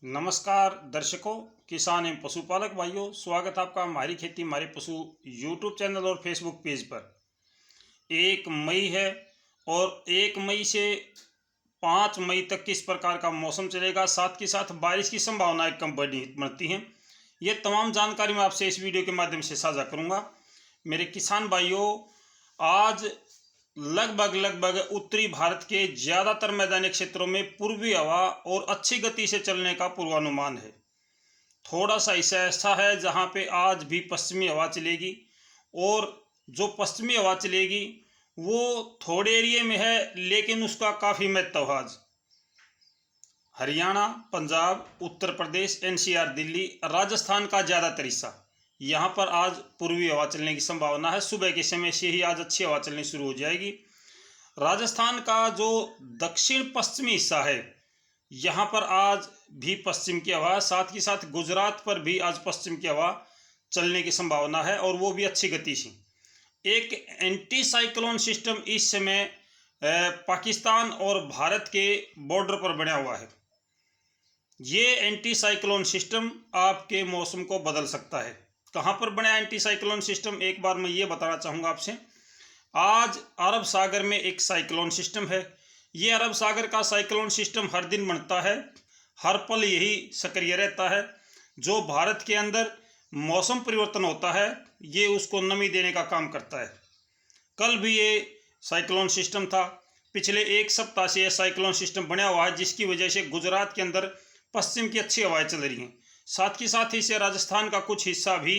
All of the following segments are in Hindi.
नमस्कार दर्शकों, किसान एवं पशुपालक भाइयों, स्वागत आपका हमारी खेती हमारे पशु यूट्यूब चैनल और फेसबुक पेज पर। 1 मई है और 1 मई से 5 मई तक किस प्रकार का मौसम चलेगा, साथ के साथ बारिश की संभावनाएं कम बढ़ती हैं। ये तमाम जानकारी मैं आपसे इस वीडियो के माध्यम से साझा करूंगा। मेरे किसान भाइयों, आज लगभग उत्तरी भारत के ज़्यादातर मैदानी क्षेत्रों में पूर्वी हवा और अच्छी गति से चलने का पूर्वानुमान है। थोड़ा सा हिस्सा ऐसा है जहां पे आज भी पश्चिमी हवा चलेगी, और जो पश्चिमी हवा चलेगी वो थोड़े एरिए में है, लेकिन उसका काफ़ी महत्व है। आज हरियाणा, पंजाब, उत्तर प्रदेश, एनसीआर, दिल्ली, राजस्थान का ज़्यादातर हिस्सा, यहाँ पर आज पूर्वी हवा चलने की संभावना है। सुबह के समय से ही आज अच्छी हवा चलनी शुरू हो जाएगी। राजस्थान का जो दक्षिण पश्चिमी हिस्सा है, यहाँ पर आज भी पश्चिम की हवा, साथ ही साथ गुजरात पर भी आज पश्चिम की हवा चलने की संभावना है, और वो भी अच्छी गति से। एक एंटी साइक्लोन सिस्टम इस समय पाकिस्तान और भारत के बॉर्डर पर बना हुआ है। ये एंटी साइक्लोन सिस्टम आपके मौसम को बदल सकता है। कहाँ पर बना एंटी साइक्लोन सिस्टम, एक बार मैं ये बताना चाहूँगा आपसे। आज अरब सागर में एक साइक्लोन सिस्टम है। ये अरब सागर का साइक्लोन सिस्टम हर दिन बनता है, हर पल यही सक्रिय रहता है। जो भारत के अंदर मौसम परिवर्तन होता है, ये उसको नमी देने का काम करता है। कल भी ये साइक्लोन सिस्टम था। पिछले एक सप्ताह से यह साइक्लोन सिस्टम बना हुआ है, जिसकी वजह से गुजरात के अंदर पश्चिम की अच्छी हवाएं चल रही हैं। साथ ही साथ इसे राजस्थान का कुछ हिस्सा भी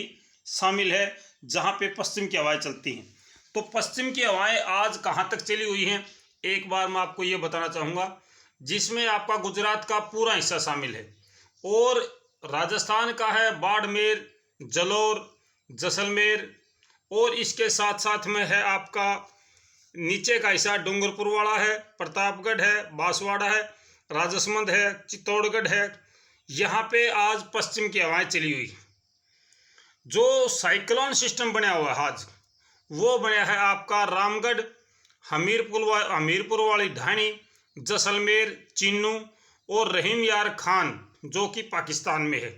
शामिल है, जहां पे पश्चिम की हवाएं चलती हैं। तो पश्चिम की हवाएं आज कहां तक चली हुई हैं, एक बार मैं आपको ये बताना चाहूँगा, जिसमें आपका गुजरात का पूरा हिस्सा शामिल है, और राजस्थान का है बाड़मेर, जलोर, जैसलमेर, और इसके साथ साथ में है आपका नीचे का हिस्सा डूंगरपुर वाला है, प्रतापगढ़ है, बांसवाड़ा है, राजसमंद है, चित्तौड़गढ़ है। यहाँ पे आज पश्चिम की हवाएं चली हुई। जो साइक्लोन सिस्टम बना हुआ है आज, वो बना है आपका रामगढ़, हमीरपुर वाली ढाणी, जैसलमेर, चिन्नू और रहीम यार खान, जो कि पाकिस्तान में है।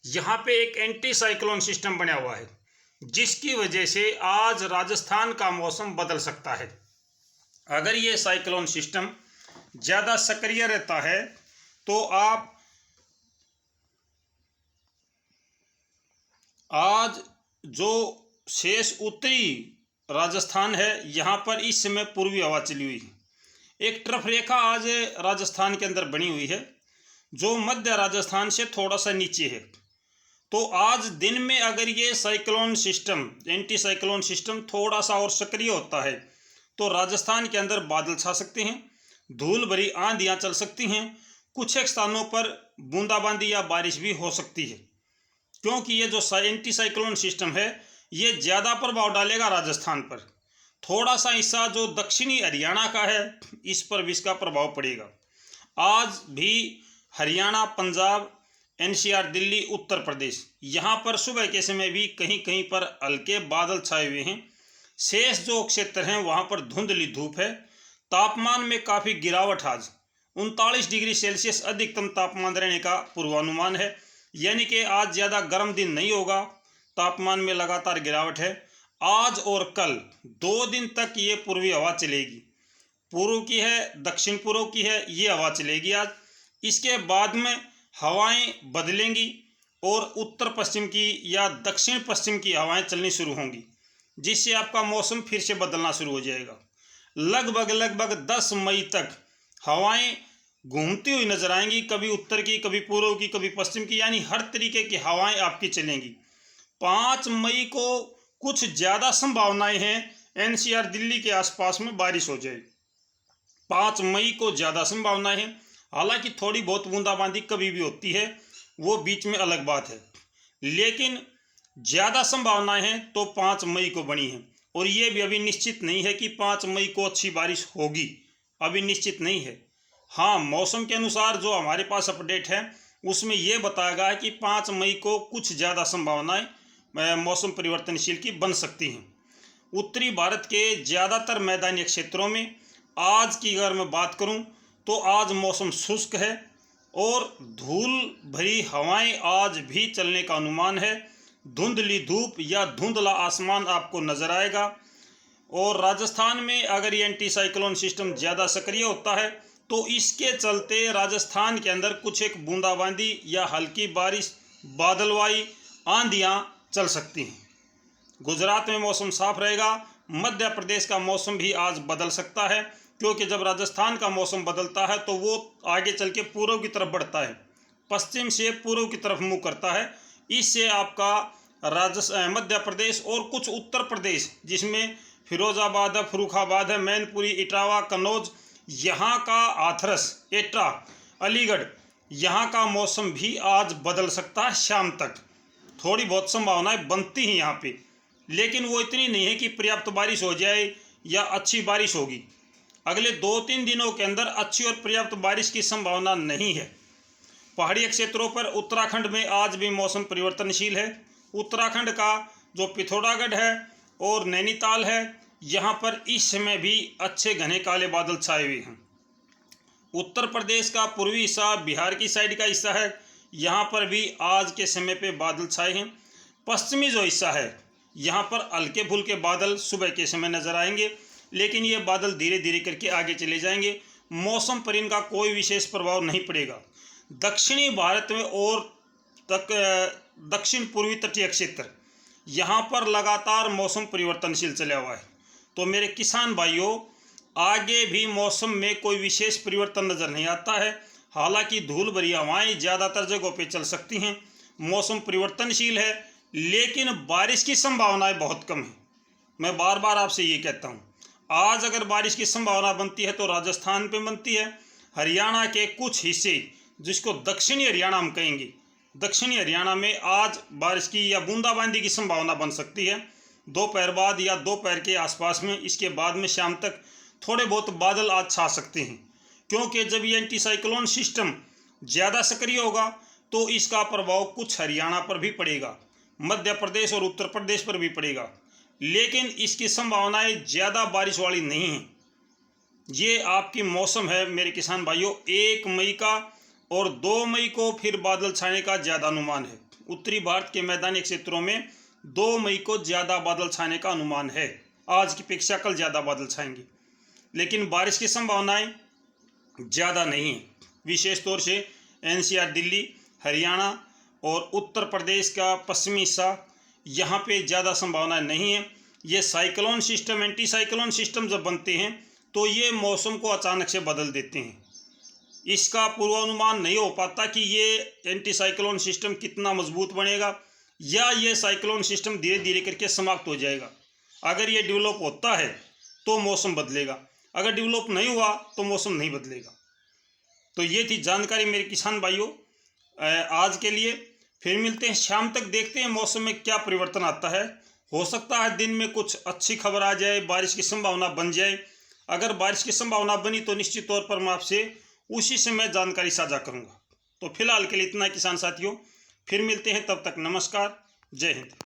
यहाँ पे एक एंटी साइक्लोन सिस्टम बना हुआ है, जिसकी वजह से आज राजस्थान का मौसम बदल सकता है। अगर ये साइक्लोन सिस्टम ज़्यादा सक्रिय रहता है तो आज जो शेष उत्तरी राजस्थान है, यहाँ पर इस समय पूर्वी हवा चली हुई है। एक ट्रफ रेखा आज राजस्थान के अंदर बनी हुई है, जो मध्य राजस्थान से थोड़ा सा नीचे है। तो आज दिन में अगर ये cyclone system, anti cyclone system थोड़ा सा और सक्रिय होता है, तो राजस्थान के अंदर बादल छा सकते हैं, धूल भरी आंधियाँ चल सकती हैं, कुछ एक स्थानों पर बूंदाबांदी या बारिश भी हो सकती है। क्योंकि ये जो एंटी साइक्लोन सिस्टम है, ये ज़्यादा प्रभाव डालेगा राजस्थान पर। थोड़ा सा हिस्सा जो दक्षिणी हरियाणा का है, इस पर भी इसका प्रभाव पड़ेगा। आज भी हरियाणा, पंजाब, एनसीआर, दिल्ली, उत्तर प्रदेश, यहाँ पर सुबह के समय भी कहीं कहीं पर हल्के बादल छाए हुए हैं। शेष जो क्षेत्र हैं वहाँ पर धुंधली धूप है। तापमान में काफ़ी गिरावट, आज 39 डिग्री सेल्सियस अधिकतम तापमान रहने का पूर्वानुमान है। यानी कि आज ज़्यादा गर्म दिन नहीं होगा, तापमान में लगातार गिरावट है। आज और कल 2 दिन तक ये पूर्वी हवा चलेगी। पूर्व की है, दक्षिण पूर्व की है, ये हवा चलेगी आज। इसके बाद में हवाएं बदलेंगी और उत्तर पश्चिम की या दक्षिण पश्चिम की हवाएं चलनी शुरू होंगी, जिससे आपका मौसम फिर से बदलना शुरू हो जाएगा। लगभग 10 मई तक हवाएं घूमती हुई नजर आएंगी, कभी उत्तर की, कभी पूर्व की, कभी पश्चिम की, यानी हर तरीके की हवाएं आपकी चलेंगी। 5 मई को कुछ ज़्यादा संभावनाएं हैं एनसीआर, दिल्ली के आसपास में बारिश हो जाए। 5 मई को ज़्यादा संभावनाएं हैं। हालांकि थोड़ी बहुत बूंदाबांदी कभी भी होती है, वो बीच में अलग बात है, लेकिन ज़्यादा संभावनाएं हैं तो 5 मई को बनी है। और ये भी अभी निश्चित नहीं है कि 5 मई को अच्छी बारिश होगी, अभी निश्चित नहीं है। हाँ, मौसम के अनुसार जो हमारे पास अपडेट है, उसमें यह बताया गया है कि 5 मई को कुछ ज़्यादा संभावनाएं मौसम परिवर्तनशील की बन सकती हैं। उत्तरी भारत के ज़्यादातर मैदानी क्षेत्रों में आज की अगर मैं बात करूं, तो आज मौसम शुष्क है। और धूल भरी हवाएं आज भी चलने का अनुमान है। धुंधली धूप या धुंधला आसमान आपको नजर आएगा। और राजस्थान में अगर ये एंटी साइक्लोन सिस्टम ज़्यादा सक्रिय होता है तो इसके चलते राजस्थान के अंदर कुछ एक बूंदाबांदी या हल्की बारिश, बादलवाई, आंधियाँ चल सकती हैं। गुजरात में मौसम साफ रहेगा। मध्य प्रदेश का मौसम भी आज बदल सकता है, क्योंकि जब राजस्थान का मौसम बदलता है तो वो आगे चल के पूर्व की तरफ बढ़ता है, पश्चिम से पूर्व की तरफ मुँह करता है। इससे आपका मध्य प्रदेश और कुछ उत्तर प्रदेश जिसमें फिरोजाबाद है, फर्रुखाबाद है, मैनपुरी, इटावा, कन्नौज, यहाँ का हाथरस, एटा, अलीगढ़, यहाँ का मौसम भी आज बदल सकता है। शाम तक थोड़ी बहुत संभावनाएं बनती हैं यहाँ पे, लेकिन वो इतनी नहीं है कि पर्याप्त बारिश हो जाए या अच्छी बारिश होगी। अगले 2-3 दिनों के अंदर अच्छी और पर्याप्त बारिश की संभावना नहीं है। पहाड़ी क्षेत्रों पर उत्तराखंड में आज भी मौसम परिवर्तनशील है। उत्तराखंड का जो पिथौरागढ़ है और नैनीताल है, यहाँ पर इस समय भी अच्छे घने काले बादल छाए हुए हैं। उत्तर प्रदेश का पूर्वी हिस्सा, बिहार की साइड का हिस्सा है, यहाँ पर भी आज के समय पे बादल छाए हैं। पश्चिमी जो हिस्सा है यहाँ पर हल्के फुल्के बादल सुबह के समय नजर आएंगे, लेकिन ये बादल धीरे धीरे करके आगे चले जाएंगे। मौसम पर इनका कोई विशेष प्रभाव नहीं पड़ेगा। दक्षिणी भारत में और दक्षिण पूर्वी तटीय क्षेत्र, यहाँ पर लगातार मौसम परिवर्तनशील चला हुआ है। तो मेरे किसान भाइयों, आगे भी मौसम में कोई विशेष परिवर्तन नज़र नहीं आता है। हालांकि धूल भरी हवाएं ज़्यादातर जगहों पे चल सकती हैं। मौसम परिवर्तनशील है, लेकिन बारिश की संभावनाएं बहुत कम है। मैं बार बार आपसे ये कहता हूँ, आज अगर बारिश की संभावना बनती है तो राजस्थान पे बनती है। हरियाणा के कुछ हिस्से, जिसको दक्षिणी हरियाणा हम कहेंगे, दक्षिणी हरियाणा में आज बारिश की या बूंदाबांदी की संभावना बन सकती है दोपहर बाद या दोपहर के आसपास में। इसके बाद में शाम तक थोड़े बहुत बादल आज छा सकते हैं, क्योंकि जब ये एंटी साइक्लोन सिस्टम ज़्यादा सक्रिय होगा तो इसका प्रभाव कुछ हरियाणा पर भी पड़ेगा, मध्य प्रदेश और उत्तर प्रदेश पर भी पड़ेगा, लेकिन इसकी संभावनाएं ज़्यादा बारिश वाली नहीं हैं। ये आपकी मौसम है मेरे किसान भाइयों। 1 मई का और 2 मई को फिर बादल छाने का ज़्यादा अनुमान है। उत्तरी भारत के मैदानी क्षेत्रों में 2 मई को ज़्यादा बादल छाने का अनुमान है। आज की अपेक्षा कल ज़्यादा बादल छाएंगे, लेकिन बारिश की संभावनाएं ज़्यादा नहीं है। विशेष तौर से NCR, दिल्ली, हरियाणा और उत्तर प्रदेश का पश्चिमी हिस्सा, यहाँ पे ज़्यादा संभावनाएं नहीं है। ये cyclone system, anti cyclone system जब बनते हैं तो ये मौसम को अचानक से बदल देते हैं। इसका पूर्वानुमान नहीं हो पाता कि ये एंटी साइक्लोन सिस्टम कितना मजबूत बनेगा या ये साइक्लोन सिस्टम धीरे धीरे करके समाप्त हो जाएगा। अगर ये डेवलप होता है तो मौसम बदलेगा, अगर डेवलप नहीं हुआ तो मौसम नहीं बदलेगा। तो ये थी जानकारी मेरे किसान भाइयों आज के लिए। फिर मिलते हैं शाम तक, देखते हैं मौसम में क्या परिवर्तन आता है। हो सकता है दिन में कुछ अच्छी खबर आ जाए, बारिश की संभावना बन जाए। अगर बारिश की संभावना बनी तो निश्चित तौर पर मैं आपसे उसी समय जानकारी साझा करूंगा। तो फिलहाल के लिए इतना किसान साथियों, फिर मिलते हैं, तब तक नमस्कार, जय हिंद।